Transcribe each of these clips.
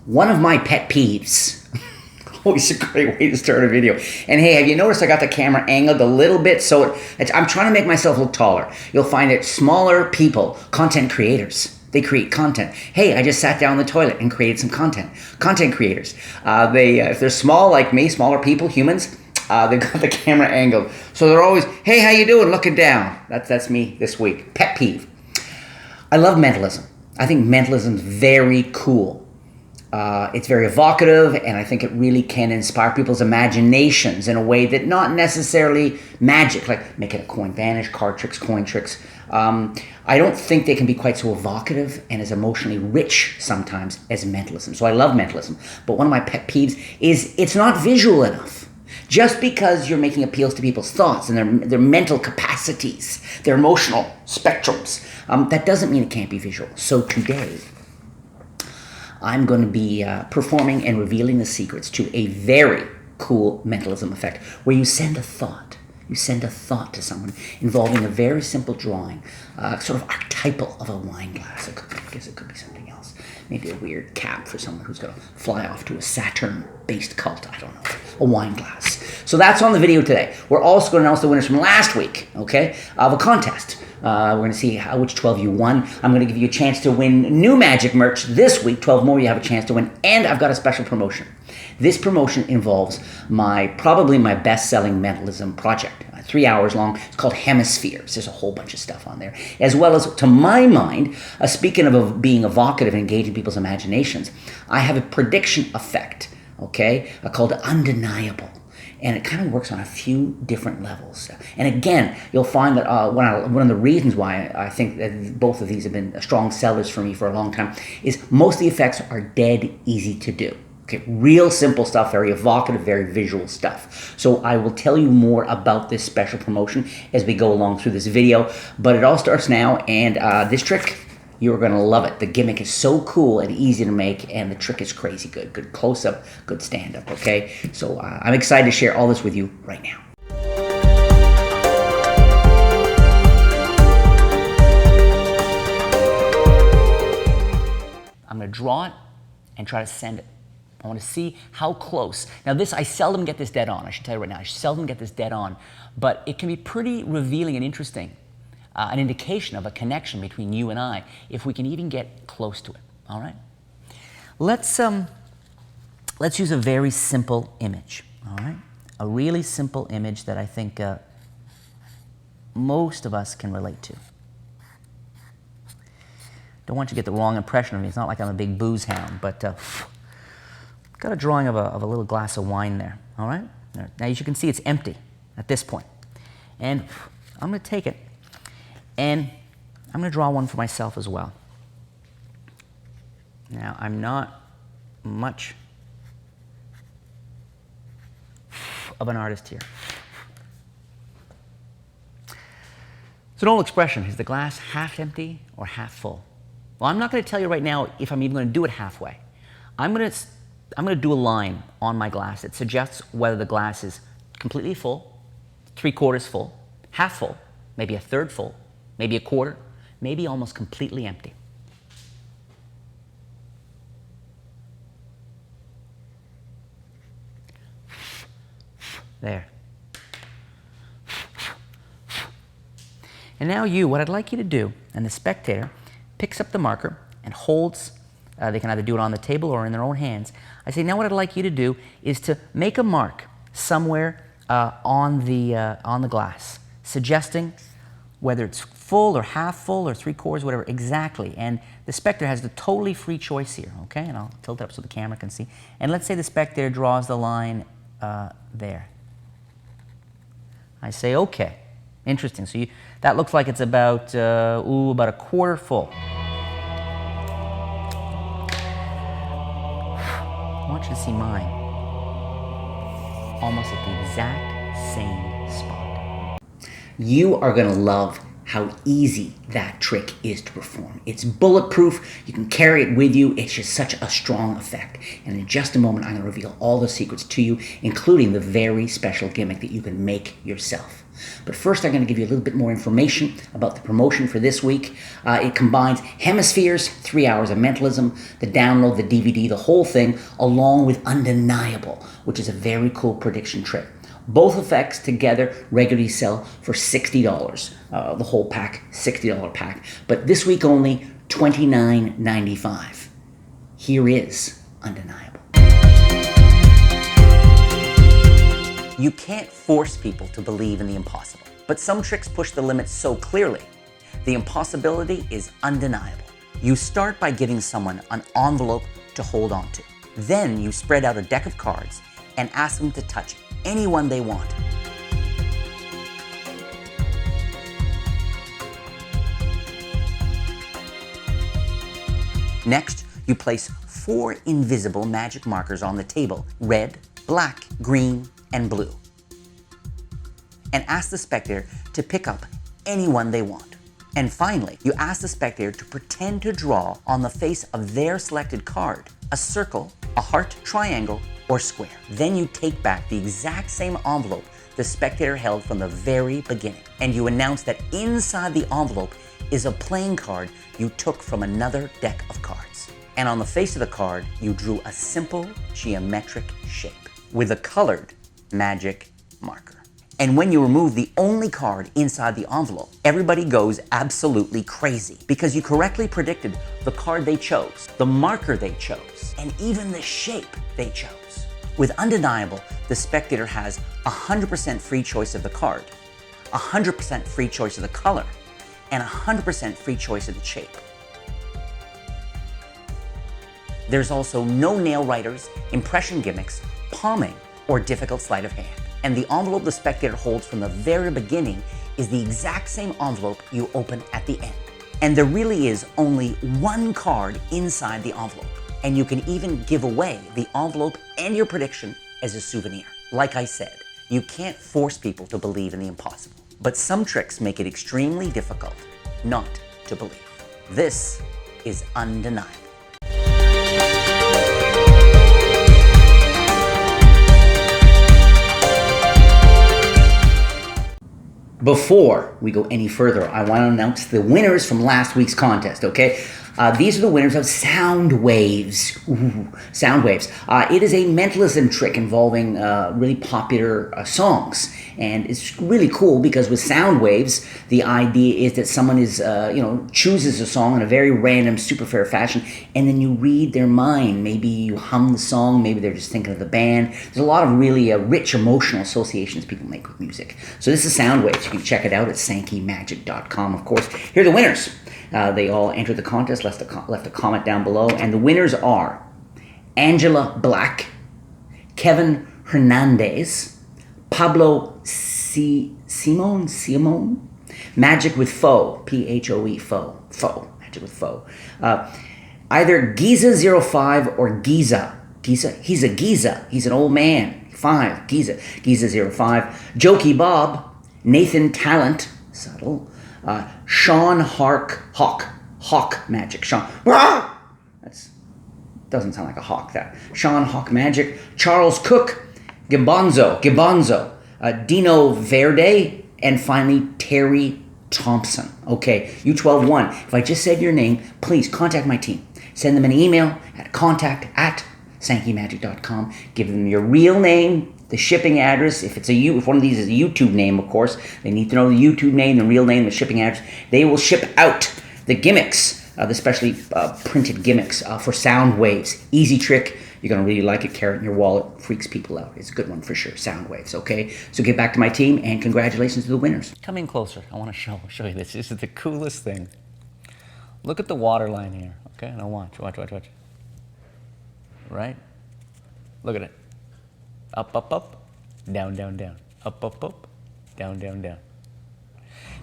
one of my pet peeves. Always a great way to start a video. And hey, have you noticed I got the camera angled a little bit? So I'm trying to make myself look taller. You'll find that smaller people, content creators, they create content. Hey, I just sat down in the toilet and created some content. Content creators. If they're small like me, smaller people, humans, they've got the camera angled. So they're always, hey, how you doing? Looking down. That's me this week. Pet peeve. I love mentalism. I think mentalism is very cool. It's very evocative, and I think it really can inspire people's imaginations in a way that not necessarily magic, like making a coin vanish, card tricks, coin tricks. I don't think they can be quite so evocative and as emotionally rich sometimes as mentalism. So I love mentalism. But one of my pet peeves is it's not visual enough. Just because you're making appeals to people's thoughts and their mental capacities, their emotional spectrums, that doesn't mean it can't be visual. So today, I'm going to be performing and revealing the secrets to a very cool mentalism effect where you send a thought. You send a thought to someone involving a very simple drawing, sort of archetypal of a wine glass. I guess it could be something else. Maybe a weird cap for someone who's going to fly off to a Saturn-based cult. I don't know. A wine glass. So that's on the video today. We're also going to announce the winners from last week, okay, of a contest. We're going to see which 12 you won. I'm going to give you a chance to win new magic merch this week. 12 more you have a chance to win. And I've got a special promotion. This promotion involves probably my best-selling mentalism project. 3 hours long. It's called Hemispheres. There's a whole bunch of stuff on there. As well as, to my mind, speaking of being evocative and engaging people's imaginations, I have a prediction effect, okay, called Undeniable. And it kind of works on a few different levels. And again, you'll find that one of the reasons why I think that both of these have been strong sellers for me for a long time is most of the effects are dead easy to do. Okay, real simple stuff, very evocative, very visual stuff. So I will tell you more about this special promotion as we go along through this video. But it all starts now, and this trick, you're going to love it. The gimmick is so cool and easy to make, and the trick is crazy good. Good close-up, good stand-up, okay? So I'm excited to share all this with you right now. I'm going to draw it and try to send it. I want to see how close. Now this, I seldom get this dead on. I should tell you right now, I seldom get this dead on. But it can be pretty revealing and interesting. An indication of a connection between you and I, if we can even get close to it, all right? Let's use a very simple image, all right? A really simple image that I think most of us can relate to. Don't want you to get the wrong impression of me. It's not like I'm a big booze hound, but got a drawing of a little glass of wine there, all right? Now, as you can see, it's empty at this point. And I'm going to take it, and I'm going to draw one for myself as well. Now, I'm not much of an artist here. It's an old expression. Is the glass half empty or half full? Well, I'm not going to tell you right now if I'm even going to do it halfway. I'm going to do a line on my glass that suggests whether the glass is completely full, 3/4 full, half full, maybe a third full, maybe a quarter, maybe almost completely empty. There. And now what I'd like you to do, and the spectator picks up the marker and holds, they can either do it on the table or in their own hands. I say, now what I'd like you to do is to make a mark somewhere on the glass, suggesting whether it's full or half full or 3/4, whatever, exactly. And the spectator has the totally free choice here, okay? And I'll tilt it up so the camera can see. And let's say the spectator draws the line there. I say, okay, interesting. So that looks like it's about a 1/4 full. I want you to see mine. Almost at the exact same spot. You are going to love how easy that trick is to perform. It's bulletproof. You can carry it with you. It's just such a strong effect. And in just a moment, I'm going to reveal all the secrets to you, including the very special gimmick that you can make yourself. But first, I'm going to give you a little bit more information about the promotion for this week. It combines Hemispheres, 3 hours of mentalism, the download, the DVD, the whole thing, along with Undeniable, which is a very cool prediction trick. Both effects together regularly sell for $60. The whole pack, $60 pack. But this week only, $29.95. Here is Undeniable. You can't force people to believe in the impossible, but some tricks push the limits so clearly. The impossibility is undeniable. You start by giving someone an envelope to hold on to. Then you spread out a deck of cards and ask them to touch anyone they want. Next, you place 4 invisible magic markers on the table: red, black, green, and blue, and ask the spectator to pick up anyone they want. And finally, you ask the spectator to pretend to draw on the face of their selected card a circle, a heart, triangle, or square. Then you take back the exact same envelope the spectator held from the very beginning, and you announce that inside the envelope is a playing card you took from another deck of cards. And on the face of the card, you drew a simple geometric shape with a colored magic marker. And when you remove the only card inside the envelope, everybody goes absolutely crazy because you correctly predicted the card they chose, the marker they chose, and even the shape they chose. With Undeniable, the spectator has 100% free choice of the card, 100% free choice of the color, and 100% free choice of the shape. There's also no nail writers, impression gimmicks, palming, or difficult sleight of hand. And the envelope the spectator holds from the very beginning is the exact same envelope you open at the end. And there really is only one card inside the envelope. And you can even give away the envelope and your prediction as a souvenir. Like I said, you can't force people to believe in the impossible. But some tricks make it extremely difficult not to believe. This is Undeniable. Before we go any further, I want to announce the winners from last week's contest, okay? These are the winners of Sound Waves. Ooh, Sound Waves. It is a mentalism trick involving really popular songs. And it's really cool because with Sound Waves, the idea is that someone is, chooses a song in a very random, super fair fashion, and then you read their mind. Maybe you hum the song, maybe they're just thinking of the band. There's a lot of really rich emotional associations people make with music. So this is Sound Waves. You can check it out at sankeymagic.com, of course. Here are the winners. They all entered the contest, left a comment down below, and the winners are Angela Black, Kevin Hernandez, Pablo Simon, Magic with Foe, Phoe, Foe, Magic with Foe. Either Giza05 or Giza. He's a Giza. He's an old man. 5, Giza 05. Jokey Bob, Nathan Talent, subtle. Sean Hawk Magic. Sean, that doesn't sound like a hawk. That Sean Hawk Magic. Charles Cook, Gibonzo, Dino Verde, and finally Terry Thompson. Okay, you 12 won. If I just said your name, please contact my team. Send them an email at contact@sankeymagic.com. Give them your real name, the shipping address. If one of these is a YouTube name, of course, they need to know the YouTube name, the real name, the shipping address. They will ship out the gimmicks, the specially printed gimmicks for Sound Waves. Easy trick. You're going to really like it. Carry it in your wallet. Freaks people out. It's a good one for sure. Sound Waves, okay? So get back to my team, and congratulations to the winners. Come in closer. I want to show you this. This is the coolest thing. Look at the water line here, okay? Now watch. Right? Look at it. Up, down, down. Up, down, down.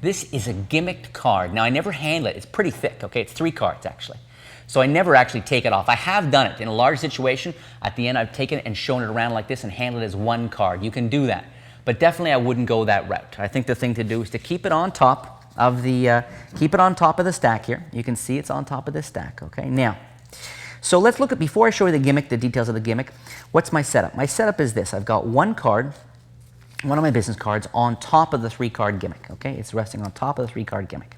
This is a gimmicked card. Now, I never handle it. It's pretty thick, okay? It's 3 cards, actually. So I never actually take it off. I have done it in a large situation. At the end, I've taken it and shown it around like this and handled it as 1 card. You can do that. But definitely, I wouldn't go that route. I think the thing to do is to keep it on top of the stack here. You can see it's on top of this stack, okay? Now, so let's look at, before I show you the gimmick, the details of the gimmick, what's my setup? My setup is this. I've got 1 card one of my business cards on top of the 3-card gimmick, okay? It's resting on top of the 3-card gimmick.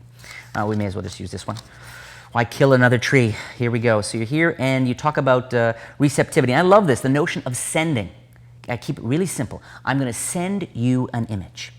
We may as well just use this one. Why kill another tree? Here we go. So you're here and you talk about receptivity. I love this, the notion of sending. I keep it really simple. I'm going to send you an image.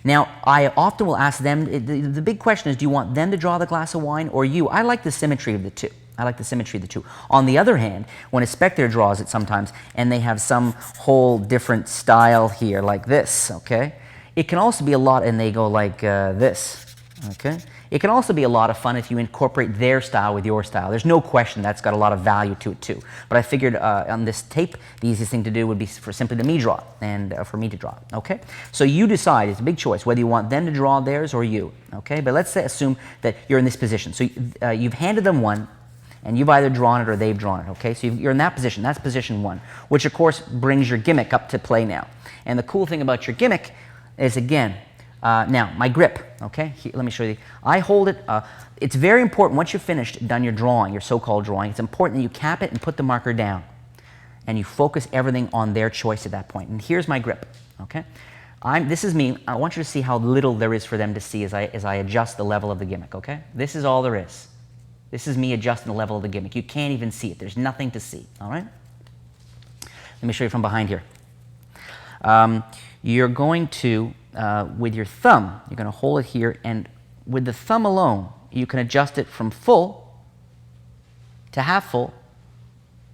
Now, I often will ask them, the big question is, do you want them to draw the glass of wine or you? I like the symmetry of the two. I like the symmetry of the two. On the other hand, when a spectator draws it sometimes and they have some whole different style here like this, okay? It can also be a lot, and they go like this, okay? It can also be a lot of fun if you incorporate their style with your style. There's no question that's got a lot of value to it too. But I figured on this tape, the easiest thing to do would be for simply to me draw and for me to draw, okay? So you decide, it's a big choice, whether you want them to draw theirs or you, okay? But let's assume that you're in this position. So you've handed them one, and you've either drawn it or they've drawn it, okay? So you're in that position. That's position 1, which of course brings your gimmick up to play now. And the cool thing about your gimmick is, again, now my grip, okay? Here, let me show you. I hold it. It's very important once you've finished, done your drawing, your so-called drawing, it's important that you cap it and put the marker down. And you focus everything on their choice at that point. And here's my grip, okay? This is me. I want you to see how little there is for them to see as I adjust the level of the gimmick, okay? This is all there is. This is me adjusting the level of the gimmick. You can't even see it. There's nothing to see, all right? Let me show you from behind here. You're going to, with your thumb, you're going to hold it here, and with the thumb alone, you can adjust it from full to half full,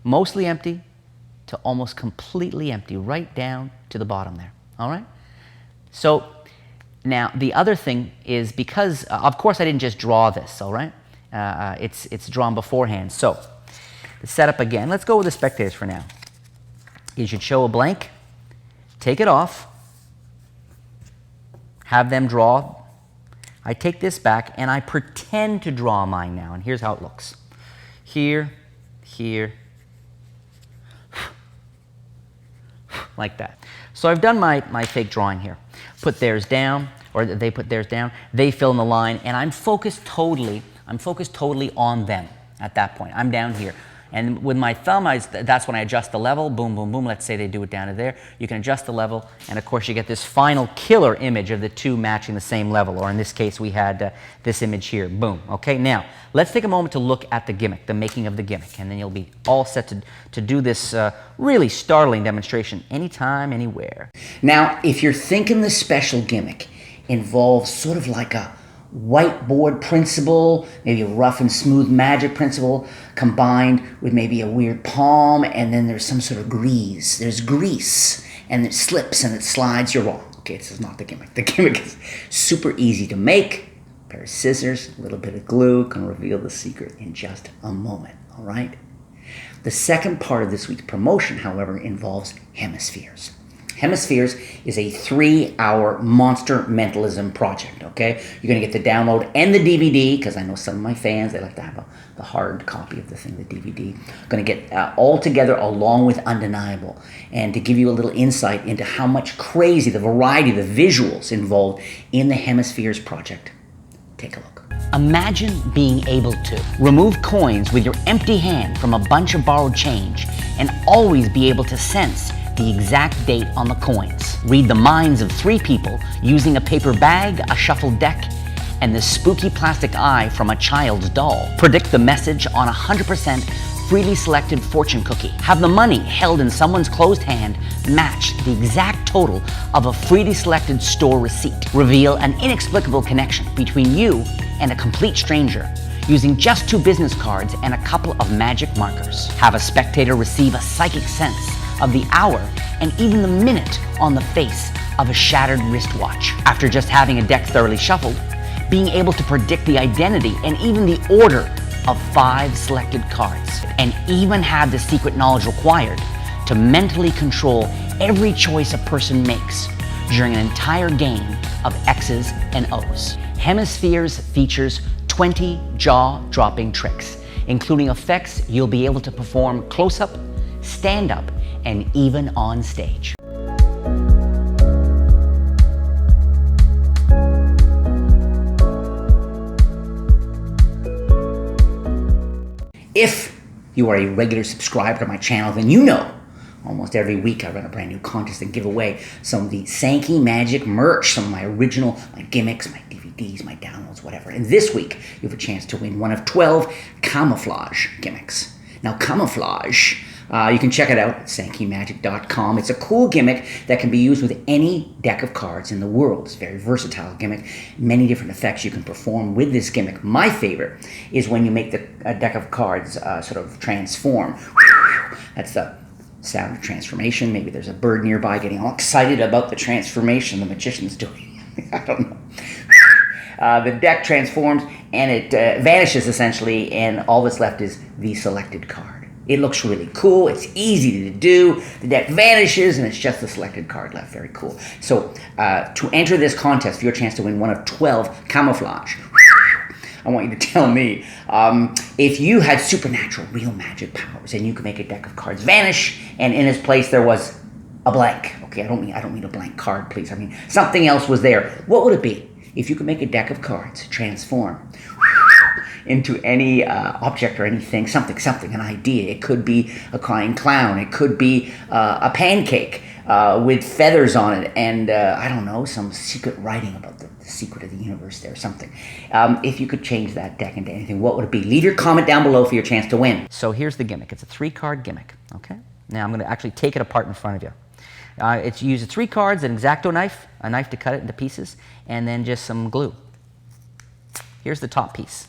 mostly empty, to almost completely empty, right down to the bottom there, all right? So now the other thing is, because, of course I didn't just draw this, all right? It's drawn beforehand. So the setup again, let's go with the spectators for now. You should show a blank, take it off, have them draw. I take this back and I pretend to draw mine now, and here's how it looks. Here, here, like that. So I've done my fake drawing here. Put theirs down, or they put theirs down, they fill in the line, and I'm focused totally on them at that point. I'm down here. And with my thumb, that's when I adjust the level, boom, boom, boom. Let's say they do it down to there. You can adjust the level, and of course you get this final killer image of the two matching the same level, or in this case we had this image here, boom. Okay, now let's take a moment to look at the gimmick, the making of the gimmick, and then you'll be all set to do this really startling demonstration anytime, anywhere. Now, if you're thinking the special gimmick involves sort of like a whiteboard principle, maybe a rough and smooth magic principle combined with maybe a weird palm, and then there's some sort of grease. There's grease, and it slips and it slides. You're wrong. Okay, this is not the gimmick. The gimmick is super easy to make. A pair of scissors, a little bit of glue can reveal the secret in just a moment, all right? The second part of this week's promotion, however, involves hemispheres. Hemispheres is a 3-hour monster mentalism project, okay? You're going to get the download and the DVD, because I know some of my fans, they like to have the hard copy of the thing, the DVD. Going to get all together along with Undeniable, and to give you a little insight into how much crazy, the variety, the visuals involved in the Hemispheres project. Take a look. Imagine being able to remove coins with your empty hand from a bunch of borrowed change and always be able to sense the exact date on the coins. Read the minds of 3 people using a paper bag, a shuffled deck, and the spooky plastic eye from a child's doll. Predict the message on a 100% freely selected fortune cookie. Have the money held in someone's closed hand match the exact total of a freely selected store receipt. Reveal an inexplicable connection between you and a complete stranger using just 2 business cards and a couple of magic markers. Have a spectator receive a psychic sense of the hour and even the minute on the face of a shattered wristwatch. After just having a deck thoroughly shuffled, being able to predict the identity and even the order of 5 selected cards, and even have the secret knowledge required to mentally control every choice a person makes during an entire game of X's and O's. Hemispheres features 20 jaw-dropping tricks, including effects you'll be able to perform close-up, stand-up, and even on stage. If you are a regular subscriber to my channel, then you know Almost every week I run a brand new contest and give away some of the Sankey Magic merch, some of my original, my gimmicks, my DVDs, my downloads, whatever. And this week you have a chance to win one of 12 camouflage gimmicks. Now camouflage, you can check it out at sankeymagic.com. It's a cool gimmick that can be used with any deck of cards in the world. It's a very versatile gimmick. Many different effects you can perform with this gimmick. My favorite is when you make the deck of cards sort of transform. That's the sound of transformation. Maybe there's a bird nearby getting all excited about the transformation the magician's doing. I don't know. The deck transforms and it vanishes essentially, and all that's left is the selected card. It looks really cool. It's easy to do. The deck vanishes and it's just the selected card left. Very cool. So to enter this contest for your chance to win one of 12 camouflage, I want you to tell me if you had supernatural, real magic powers and you could make a deck of cards vanish and in its place there was a blank. Okay, I don't mean a blank card, please. I mean something else was there. What would it be? If you could make a deck of cards transform into any object or anything, something, an idea. It could be a crying clown. It could be a pancake with feathers on it and, I don't know, some secret writing about the secret of the universe there, something. If you could change that deck into anything, what would it be? Leave your comment down below for your chance to win. So here's the gimmick. It's a 3-card gimmick, okay? Now I'm going to actually take it apart in front of you. It's used 3 cards, an X-Acto knife, a knife to cut it into pieces, and then just some glue. Here's the top piece.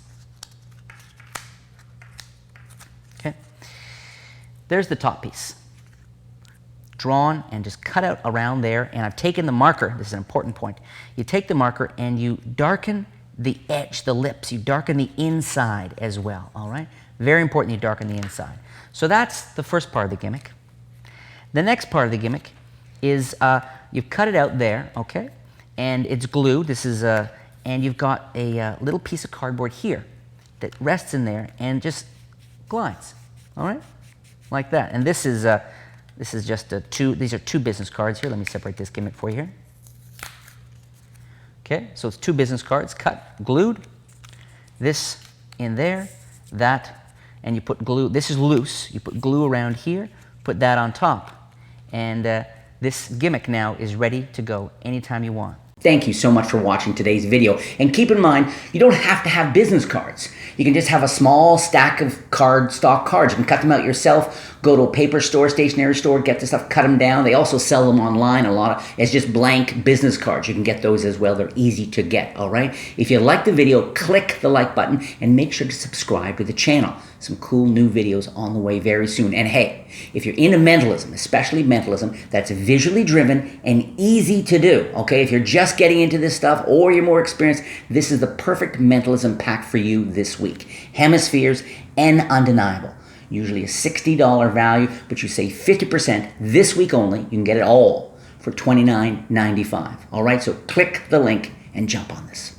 Okay. There's the top piece. Drawn and just cut out around there, and I've taken the marker. This is an important point. You take the marker and you darken the edge, the lips. You darken the inside as well, all right? Very important you darken the inside. So that's the first part of the gimmick. The next part of the gimmick is you've cut it out there, okay? And it's glued. This is and you've got a little piece of cardboard here that rests in there and just glides, all right? Like that. And this is just these are 2 business cards here. Let me separate this gimmick for you here. Okay, so it's 2 business cards cut, glued. This in there, that, and you put glue. This is loose. You put glue around here, put that on top. And this gimmick now is ready to go anytime you want. Thank you so much for watching today's video. And keep in mind, you don't have to have business cards. You can just have a small stack of stock cards. You can cut them out yourself, go to a paper store, stationery store, get the stuff, cut them down. They also sell them online as just blank business cards. You can get those as well. They're easy to get, all right? If you like the video, click the like button and make sure to subscribe to the channel. Some cool new videos on the way very soon. And hey, if you're into mentalism, especially mentalism, that's visually driven and easy to do, okay? If you're just getting into this stuff or you're more experienced, this is the perfect mentalism pack for you this week. Hemispheres and Undeniable. Usually a $60 value, but you save 50% this week only. You can get it all for $29.95. All right, so click the link and jump on this.